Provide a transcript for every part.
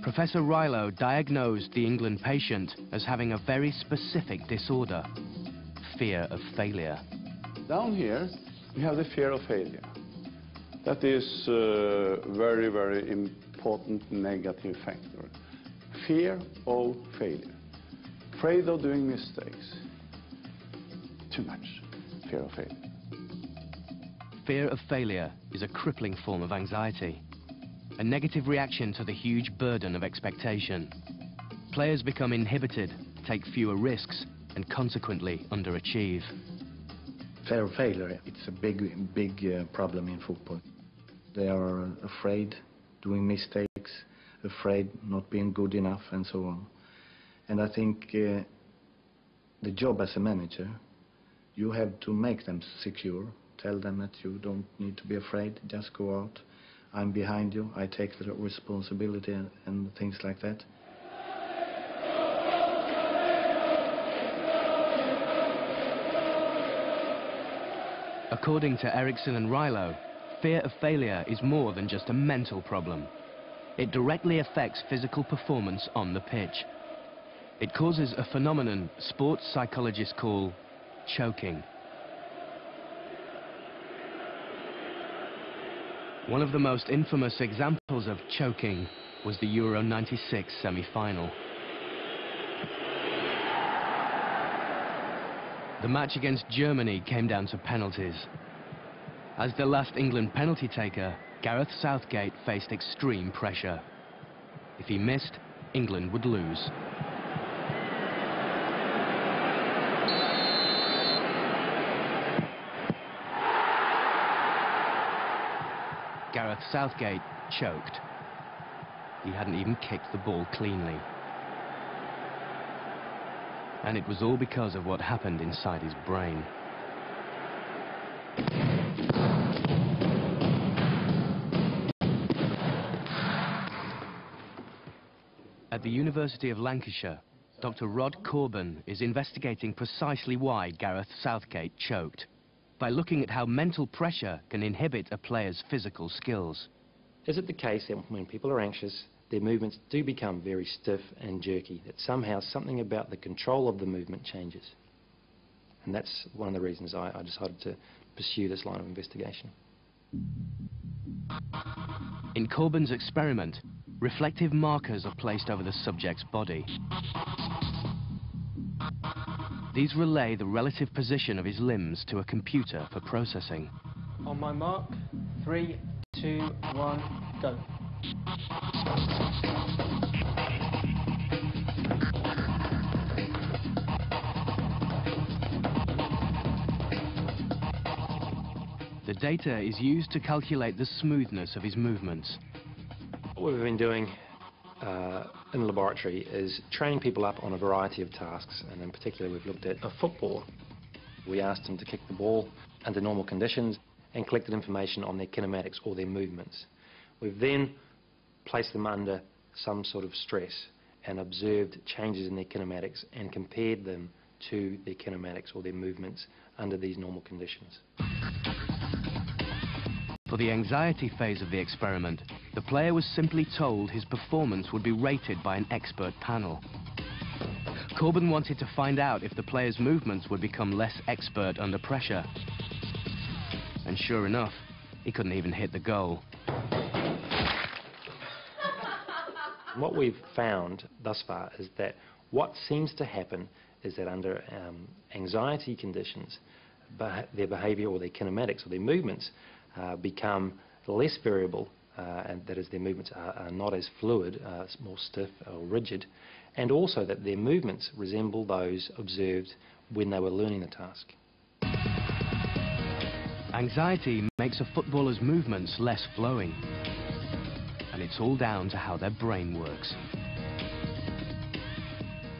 Professor Rylow diagnosed the England patient as having a very specific disorder, fear of failure. Down here, we have the fear of failure. That is a very, very important negative factor. Fear of failure. Afraid of doing mistakes. Too much fear of failure. Fear of failure is a crippling form of anxiety, a negative reaction to the huge burden of expectation. Players become inhibited, take fewer risks, and consequently underachieve. Fear of failure, it's a big problem in football. They are afraid doing mistakes, afraid not being good enough, and so on. And I think the job as a manager, you have to make them secure, tell them that you don't need to be afraid, just go out. I'm behind you, I take the responsibility and things like that. According to Eriksson and Rylow, fear of failure is more than just a mental problem. It directly affects physical performance on the pitch. It causes a phenomenon sports psychologists call choking. One of the most infamous examples of choking was the Euro '96 semi-final. The match against Germany came down to penalties. As the last England penalty taker, Gareth Southgate faced extreme pressure. If he missed, England would lose. Gareth Southgate choked. He hadn't even kicked the ball cleanly. And it was all because of what happened inside his brain. At the University of Lancashire, Dr. Rod Corban is investigating precisely why Gareth Southgate choked, by looking at how mental pressure can inhibit a player's physical skills. Is it the case that when people are anxious, their movements do become very stiff and jerky, that somehow something about the control of the movement changes? And that's one of the reasons I decided to pursue this line of investigation. In Corban's experiment, reflective markers are placed over the subject's body. These relay the relative position of his limbs to a computer for processing. On my mark, 3, 2, 1, go. The data is used to calculate the smoothness of his movements. What we've been doing in the laboratory is training people up on a variety of tasks, and in particular we've looked at a footballer. We asked them to kick the ball under normal conditions and collected information on their kinematics or their movements. We've then placed them under some sort of stress and observed changes in their kinematics and compared them to their kinematics or their movements under these normal conditions. For the anxiety phase of the experiment, the player was simply told his performance would be rated by an expert panel. Corban wanted to find out if the player's movements would become less expert under pressure. And sure enough, he couldn't even hit the goal. What we've found thus far is that what seems to happen is that under anxiety conditions, their behaviour or their kinematics or their movements become less variable, and that is, their movements are not as fluid, more stiff or rigid, and also that their movements resemble those observed when they were learning the task. Anxiety makes a footballer's movements less flowing, and it's all down to how their brain works.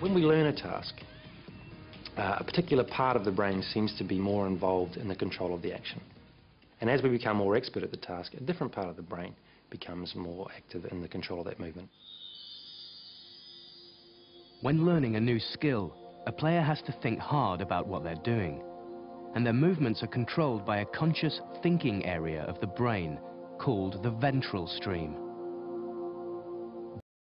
When we learn a task, a particular part of the brain seems to be more involved in the control of the action. And as we become more expert at the task, a different part of the brain becomes more active in the control of that movement. When learning a new skill, a player has to think hard about what they're doing, and their movements are controlled by a conscious thinking area of the brain called the ventral stream.